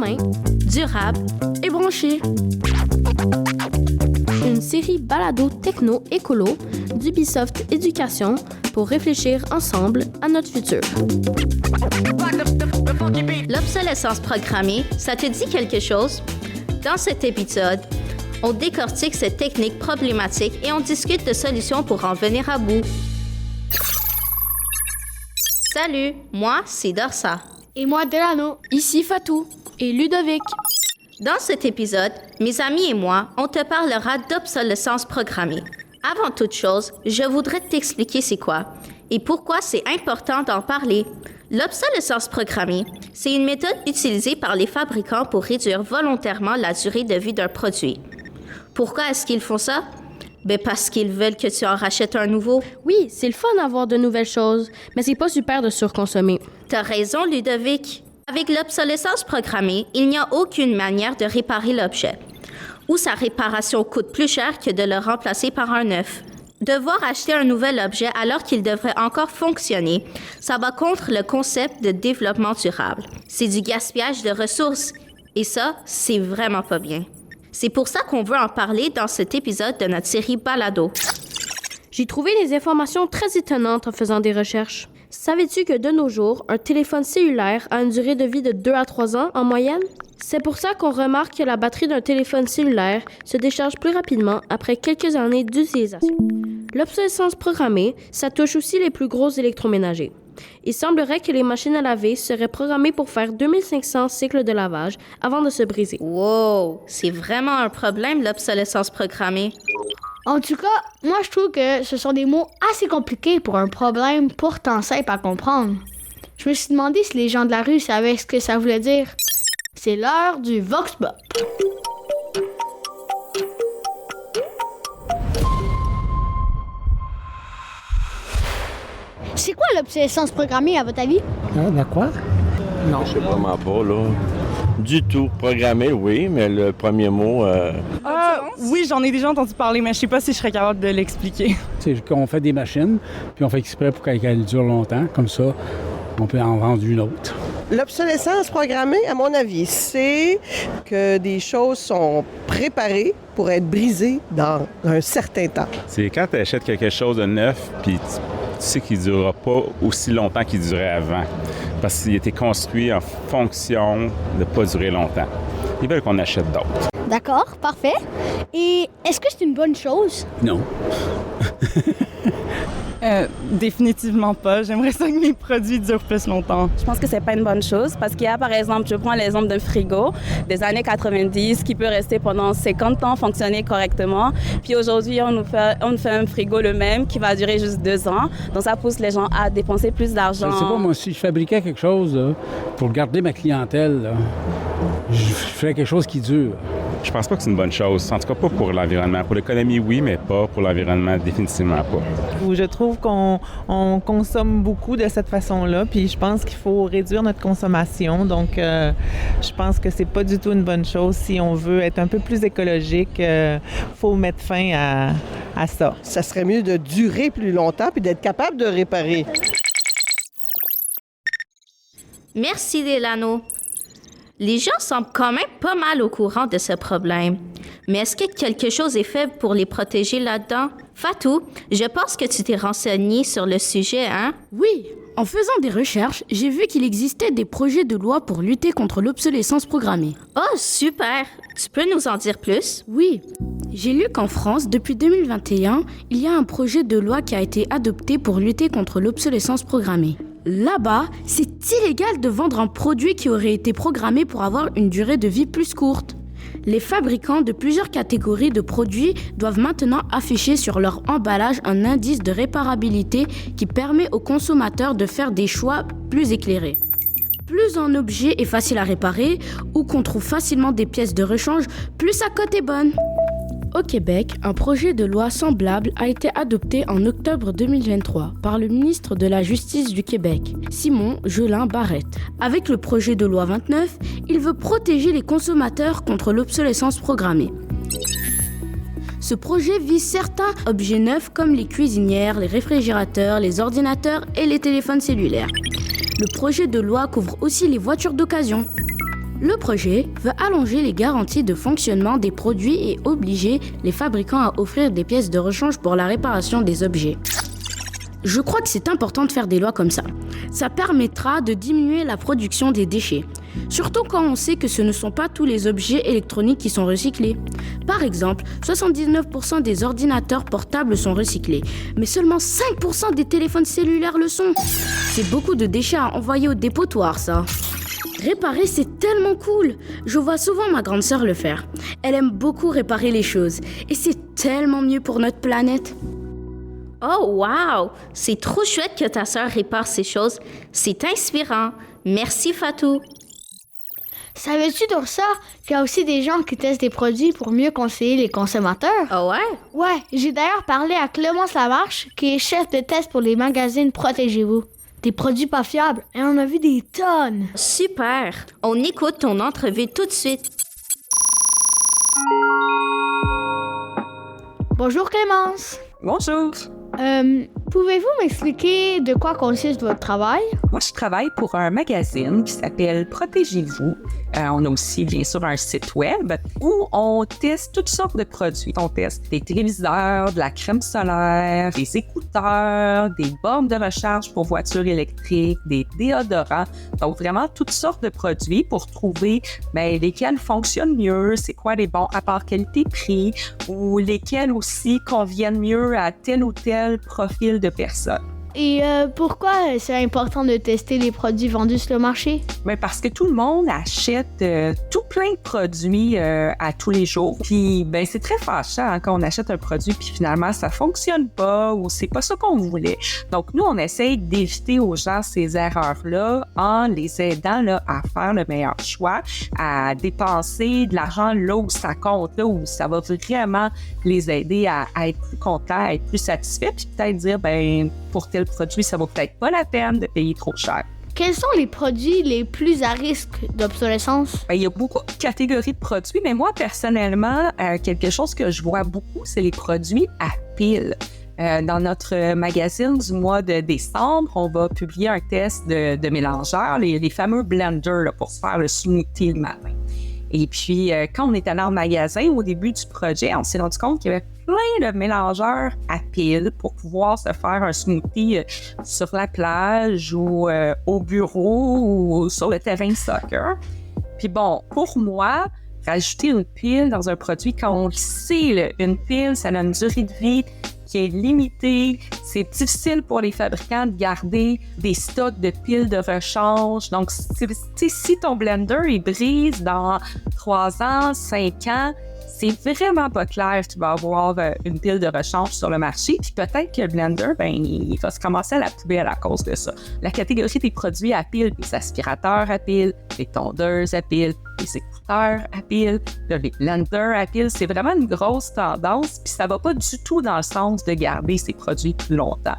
humain, durable et branché. Une série balado techno-écolo d'Ubisoft Éducation pour réfléchir ensemble à notre futur. L'obsolescence programmée, ça te dit quelque chose? Dans cet épisode, on décortique cette technique problématique et on discute de solutions pour en venir à bout. Salut, moi, c'est Dorsa. Et moi, Delano. Ici Fatou et Ludovic. Dans cet épisode, mes amis et moi, on te parlera d'obsolescence programmée. Avant toute chose, je voudrais t'expliquer c'est quoi et pourquoi c'est important d'en parler. L'obsolescence programmée, c'est une méthode utilisée par les fabricants pour réduire volontairement la durée de vie d'un produit. Pourquoi est-ce qu'ils font ça? Parce qu'ils veulent que tu en rachètes un nouveau. Oui, c'est le fun d'avoir de nouvelles choses, mais c'est pas super de surconsommer. T'as raison, Ludovic. Avec l'obsolescence programmée, il n'y a aucune manière de réparer l'objet. Ou sa réparation coûte plus cher que de le remplacer par un neuf. Devoir acheter un nouvel objet alors qu'il devrait encore fonctionner, ça va contre le concept de développement durable. C'est du gaspillage de ressources. Et ça, c'est vraiment pas bien. C'est pour ça qu'on veut en parler dans cet épisode de notre série Balado. J'ai trouvé des informations très étonnantes en faisant des recherches. Savais-tu que de nos jours, un téléphone cellulaire a une durée de vie de 2 à 3 ans en moyenne? C'est pour ça qu'on remarque que la batterie d'un téléphone cellulaire se décharge plus rapidement après quelques années d'utilisation. L'obsolescence programmée, ça touche aussi les plus gros électroménagers. Il semblerait que les machines à laver seraient programmées pour faire 2500 cycles de lavage avant de se briser. Wow! C'est vraiment un problème, l'obsolescence programmée. En tout cas, moi, je trouve que ce sont des mots assez compliqués pour un problème pourtant simple à comprendre. Je me suis demandé si les gens de la rue savaient ce que ça voulait dire. C'est l'heure du Vox Pop. C'est quoi l'obsolescence programmée, à votre avis? De quoi? Non. Je sais vraiment pas, là. Du tout. Programmé, oui, mais le premier mot... Oui, j'en ai déjà entendu parler, mais je sais pas si je serais capable de l'expliquer. C'est qu'on fait des machines, puis on fait exprès pour qu'elles durent longtemps. Comme ça, on peut en vendre une autre. L'obsolescence programmée, à mon avis, c'est que des choses sont préparées pour être brisées dans un certain temps. C'est quand tu achètes quelque chose de neuf, puis tu sais qu'il ne durera pas aussi longtemps qu'il durait avant. Parce qu'il a été construit en fonction de ne pas durer longtemps. Ils veulent qu'on achète d'autres. D'accord, parfait. Et est-ce que c'est une bonne chose? Non. Définitivement pas. J'aimerais ça que mes produits durent plus longtemps. Je pense que c'est pas une bonne chose parce qu'il y a, par exemple, je prends l'exemple d'un frigo des années 90 qui peut rester pendant 50 ans, fonctionner correctement. Puis aujourd'hui, on nous fait un frigo le même qui va durer juste 2 ans. Donc ça pousse les gens à dépenser plus d'argent. Je sais pas, moi, si je fabriquais quelque chose là, pour garder ma clientèle, là, je ferais quelque chose qui dure. Je pense pas que c'est une bonne chose. En tout cas, pas pour l'environnement. Pour l'économie, oui, mais pas pour l'environnement, définitivement pas. Je trouve qu'on consomme beaucoup de cette façon-là, puis je pense qu'il faut réduire notre consommation. Donc, je pense que c'est pas du tout une bonne chose. Si on veut être un peu plus écologique, faut mettre fin à ça. Ça serait mieux de durer plus longtemps puis d'être capable de réparer. Merci, Delano. Les gens semblent quand même pas mal au courant de ce problème. Mais est-ce que quelque chose est fait pour les protéger là-dedans? Fatou, je pense que tu t'es renseigné sur le sujet, hein? Oui, en faisant des recherches, j'ai vu qu'il existait des projets de loi pour lutter contre l'obsolescence programmée. Oh, super! Tu peux nous en dire plus? Oui. J'ai lu qu'en France, depuis 2021, il y a un projet de loi qui a été adopté pour lutter contre l'obsolescence programmée. Là-bas, c'est illégal de vendre un produit qui aurait été programmé pour avoir une durée de vie plus courte. Les fabricants de plusieurs catégories de produits doivent maintenant afficher sur leur emballage un indice de réparabilité qui permet aux consommateurs de faire des choix plus éclairés. Plus un objet est facile à réparer ou qu'on trouve facilement des pièces de rechange, plus sa cote est bonne. Au Québec, un projet de loi semblable a été adopté en octobre 2023 par le ministre de la Justice du Québec, Simon Jolin Barrette. Avec le projet de loi 29, il veut protéger les consommateurs contre l'obsolescence programmée. Ce projet vise certains objets neufs comme les cuisinières, les réfrigérateurs, les ordinateurs et les téléphones cellulaires. Le projet de loi couvre aussi les voitures d'occasion. Le projet veut allonger les garanties de fonctionnement des produits et obliger les fabricants à offrir des pièces de rechange pour la réparation des objets. Je crois que c'est important de faire des lois comme ça. Ça permettra de diminuer la production des déchets. Surtout quand on sait que ce ne sont pas tous les objets électroniques qui sont recyclés. Par exemple, 79% des ordinateurs portables sont recyclés, mais seulement 5% des téléphones cellulaires le sont. C'est beaucoup de déchets à envoyer au dépotoir, ça. Réparer, c'est tellement cool. Je vois souvent ma grande sœur le faire. Elle aime beaucoup réparer les choses, et c'est tellement mieux pour notre planète. Oh, wow! C'est trop chouette que ta sœur répare ces choses. C'est inspirant. Merci, Fatou. Savais-tu, Dorsa, qu'il y a aussi des gens qui testent des produits pour mieux conseiller les consommateurs? Ah ouais? Ouais, j'ai d'ailleurs parlé à Clémence Lamarche, qui est chef de test pour les magazines Protégez-vous. Des produits pas fiables, et on en a vu des tonnes. Super! On écoute ton entrevue tout de suite. Bonjour Clémence. Bonjour. Pouvez-vous m'expliquer de quoi consiste votre travail? Moi, je travaille pour un magazine qui s'appelle Protégez-vous. On a aussi, bien sûr, un site web où on teste toutes sortes de produits. On teste des téléviseurs, de la crème solaire, des écouteurs, des bornes de recharge pour voitures électriques, des déodorants. Donc, vraiment, toutes sortes de produits pour trouver lesquels fonctionnent mieux, c'est quoi les bons rapports qualité-prix ou lesquels aussi conviennent mieux à tel ou tel profil de personnes. Et pourquoi c'est important de tester les produits vendus sur le marché? Bien, parce que tout le monde achète tout plein de produits à tous les jours. Puis, c'est très fâchant quand on achète un produit puis finalement ça fonctionne pas ou c'est pas ça qu'on voulait. Donc, nous, on essaye d'éviter aux gens ces erreurs-là en les aidant là, à faire le meilleur choix, à dépenser de l'argent là où ça compte, là où ça va vraiment les aider à être plus contents, à être plus satisfaits, puis peut-être dire, pour tel produit, ça vaut peut-être pas la peine de payer trop cher. Quels sont les produits les plus à risque d'obsolescence? Il y a beaucoup de catégories de produits, mais moi, personnellement, quelque chose que je vois beaucoup, c'est les produits à piles. Dans notre magazine du mois de décembre, on va publier un test de mélangeurs, les fameux blenders là, pour se faire le smoothie le matin. Et puis, quand on est allé en magasin, au début du projet, on s'est rendu compte qu'il y avait plein de mélangeurs à piles pour pouvoir se faire un smoothie sur la plage ou au bureau ou sur le terrain de soccer. Puis bon, pour moi, rajouter une pile dans un produit, quand on le sait, une pile, ça a une durée de vie qui est limitée. C'est difficile pour les fabricants de garder des stocks de piles de rechange. Donc, si ton blender il brise dans 3 ans, 5 ans, c'est vraiment pas clair que tu vas avoir une pile de rechange sur le marché. Puis peut-être que le blender, il va se ramasser à la poubelle à cause de ça. La catégorie des produits à pile, les aspirateurs à pile, les tondeuses à pile, les écouteurs à pile, les blenders à pile, c'est vraiment une grosse tendance. Puis ça va pas du tout dans le sens de garder ces produits plus longtemps.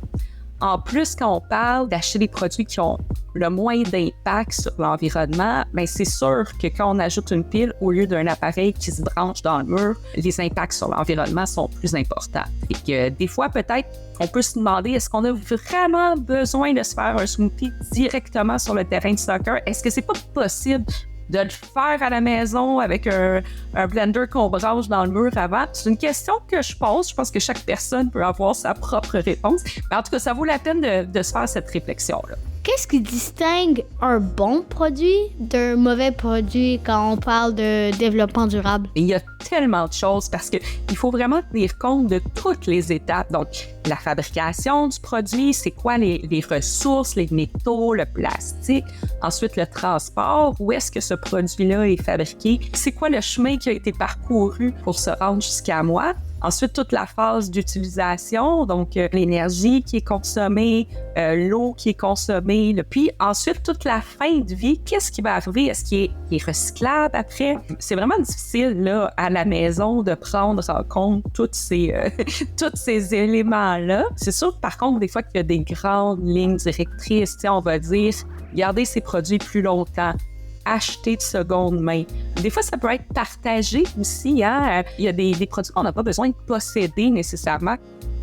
En plus, quand on parle d'acheter des produits qui ont le moins d'impact sur l'environnement, c'est sûr que quand on ajoute une pile au lieu d'un appareil qui se branche dans le mur, les impacts sur l'environnement sont plus importants. Et que des fois, peut-être, on peut se demander, est-ce qu'on a vraiment besoin de se faire un smoothie directement sur le terrain de soccer? Est-ce que c'est pas possible de le faire à la maison avec un blender qu'on branche dans le mur avant? C'est une question que je pose. Je pense que chaque personne peut avoir sa propre réponse. Mais en tout cas, ça vaut la peine de se faire cette réflexion-là. Qu'est-ce qui distingue un bon produit d'un mauvais produit quand on parle de développement durable? Il y a tellement de choses parce qu'il faut vraiment tenir compte de toutes les étapes. Donc, la fabrication du produit, c'est quoi les ressources, les métaux, le plastique. Ensuite, le transport, où est-ce que ce produit-là est fabriqué? C'est quoi le chemin qui a été parcouru pour se rendre jusqu'à moi? Ensuite, toute la phase d'utilisation, donc l'énergie qui est consommée, l'eau qui est consommée, puis ensuite toute la fin de vie, qu'est-ce qui va arriver? Est-ce qu'il est recyclable après? C'est vraiment difficile là, à la maison de prendre en compte tous ces éléments-là. C'est sûr, par contre, des fois qu'il y a des grandes lignes directrices, on va dire, garder ces produits plus longtemps, acheter de seconde main. Des fois, ça peut être partagé aussi. Il y a des produits qu'on n'a pas besoin de posséder nécessairement.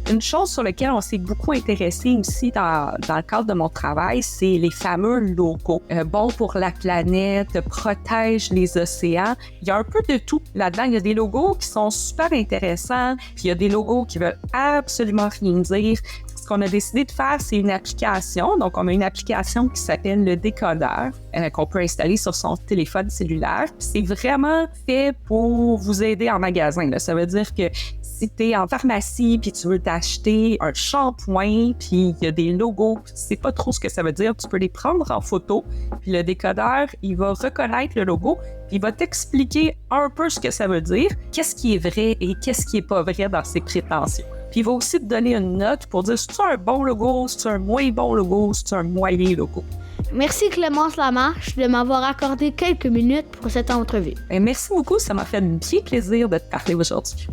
Une chose sur laquelle on s'est beaucoup intéressé aussi dans le cadre de mon travail, c'est les fameux logos. Bon pour la planète, protège les océans. Il y a un peu de tout là-dedans. Il y a des logos qui sont super intéressants, puis il y a des logos qui veulent absolument rien dire. Ce qu'on a décidé de faire, c'est une application. Donc, on a une application qui s'appelle le décodeur, qu'on peut installer sur son téléphone cellulaire. C'est vraiment fait pour vous aider en magasin, là. Ça veut dire que si tu es en pharmacie puis tu veux t'acheter un shampoing puis il y a des logos, tu sais pas trop ce que ça veut dire, tu peux les prendre en photo puis le décodeur, il va reconnaître le logo puis il va t'expliquer un peu ce que ça veut dire, qu'est-ce qui est vrai et qu'est-ce qui est pas vrai dans ses prétentions. Puis il va aussi te donner une note pour dire si c'est un bon logo, si c'est un moins bon logo, si c'est un moyen logo. Merci Clémence Lamarche de m'avoir accordé quelques minutes pour cette entrevue. Et merci beaucoup, ça m'a fait bien plaisir de te parler aujourd'hui.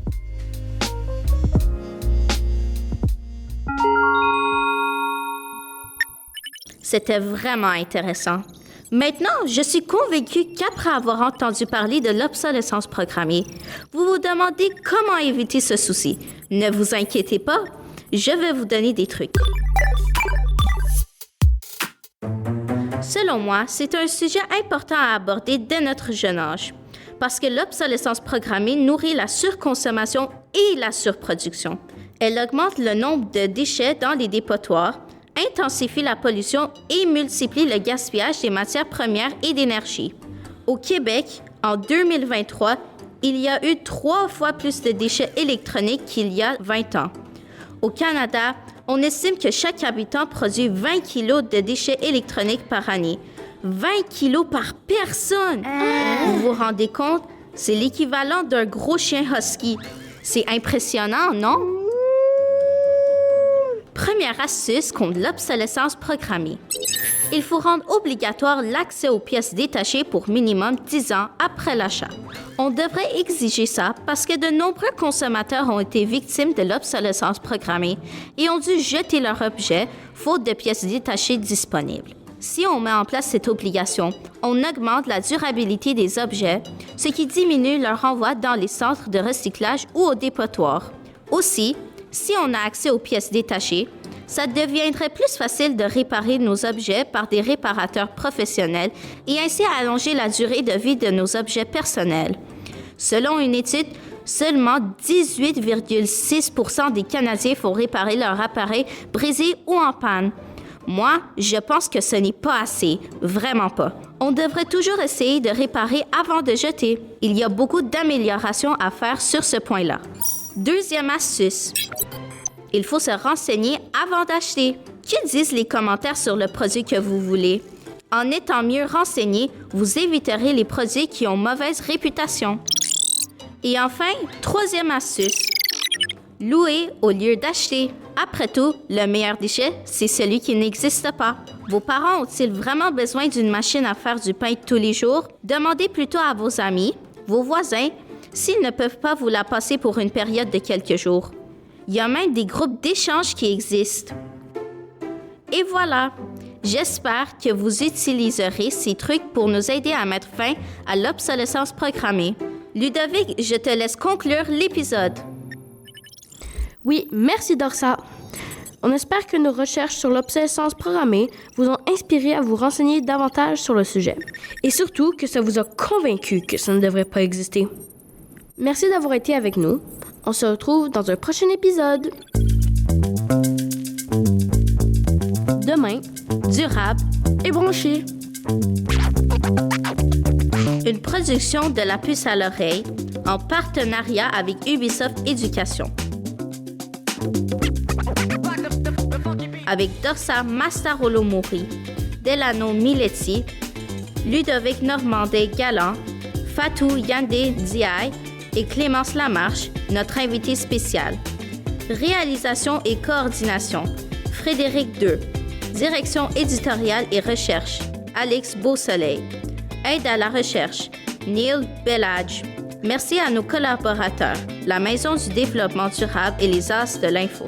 C'était vraiment intéressant. Maintenant, je suis convaincue qu'après avoir entendu parler de l'obsolescence programmée, vous vous demandez comment éviter ce souci. Ne vous inquiétez pas, je vais vous donner des trucs. Selon moi, c'est un sujet important à aborder dès notre jeune âge, parce que l'obsolescence programmée nourrit la surconsommation et la surproduction. Elle augmente le nombre de déchets dans les dépotoirs, intensifie la pollution et multiplie le gaspillage des matières premières et d'énergie. Au Québec, en 2023, il y a eu 3 fois plus de déchets électroniques qu'il y a 20 ans. Au Canada, on estime que chaque habitant produit 20 kilos de déchets électroniques par année. 20 kilos par personne! Vous vous rendez compte? C'est l'équivalent d'un gros chien husky. C'est impressionnant, non? Première astuce contre l'obsolescence programmée. Il faut rendre obligatoire l'accès aux pièces détachées pour minimum 10 ans après l'achat. On devrait exiger ça parce que de nombreux consommateurs ont été victimes de l'obsolescence programmée et ont dû jeter leurs objets faute de pièces détachées disponibles. Si on met en place cette obligation, on augmente la durabilité des objets, ce qui diminue leur renvoi dans les centres de recyclage ou au dépotoir. Aussi, si on a accès aux pièces détachées, ça deviendrait plus facile de réparer nos objets par des réparateurs professionnels et ainsi allonger la durée de vie de nos objets personnels. Selon une étude, seulement 18,6% des Canadiens font réparer leur appareil brisé ou en panne. Moi, je pense que ce n'est pas assez, vraiment pas. On devrait toujours essayer de réparer avant de jeter. Il y a beaucoup d'améliorations à faire sur ce point-là. Deuxième astuce. Il faut se renseigner avant d'acheter. Que disent les commentaires sur le produit que vous voulez? En étant mieux renseigné, vous éviterez les produits qui ont mauvaise réputation. Et enfin, troisième astuce. Louer au lieu d'acheter. Après tout, le meilleur déchet, c'est celui qui n'existe pas. Vos parents ont-ils vraiment besoin d'une machine à faire du pain tous les jours? Demandez plutôt à vos amis, vos voisins, s'ils ne peuvent pas vous la passer pour une période de quelques jours. Il y a même des groupes d'échange qui existent. Et voilà, j'espère que vous utiliserez ces trucs pour nous aider à mettre fin à l'obsolescence programmée. Ludovic, je te laisse conclure l'épisode. Oui, merci Dorsa. On espère que nos recherches sur l'obsolescence programmée vous ont inspiré à vous renseigner davantage sur le sujet. Et surtout que ça vous a convaincu que ça ne devrait pas exister. Merci d'avoir été avec nous. On se retrouve dans un prochain épisode. Demain, durable et branché. Une production de La Puce à l'oreille en partenariat avec Ubisoft Éducation. Avec Dorsa Mastarolo-Moury, Delano Miletti, Ludovic Normandin-Galland, Fatou Yandé Diaye et Clémence Lamarche, notre invité spécial. Réalisation et coordination, Frédéric II. Direction éditoriale et recherche, Alex Beausoleil. Aide à la recherche, Neil Belladge. Merci à nos collaborateurs, la Maison du développement durable et les As de l'info.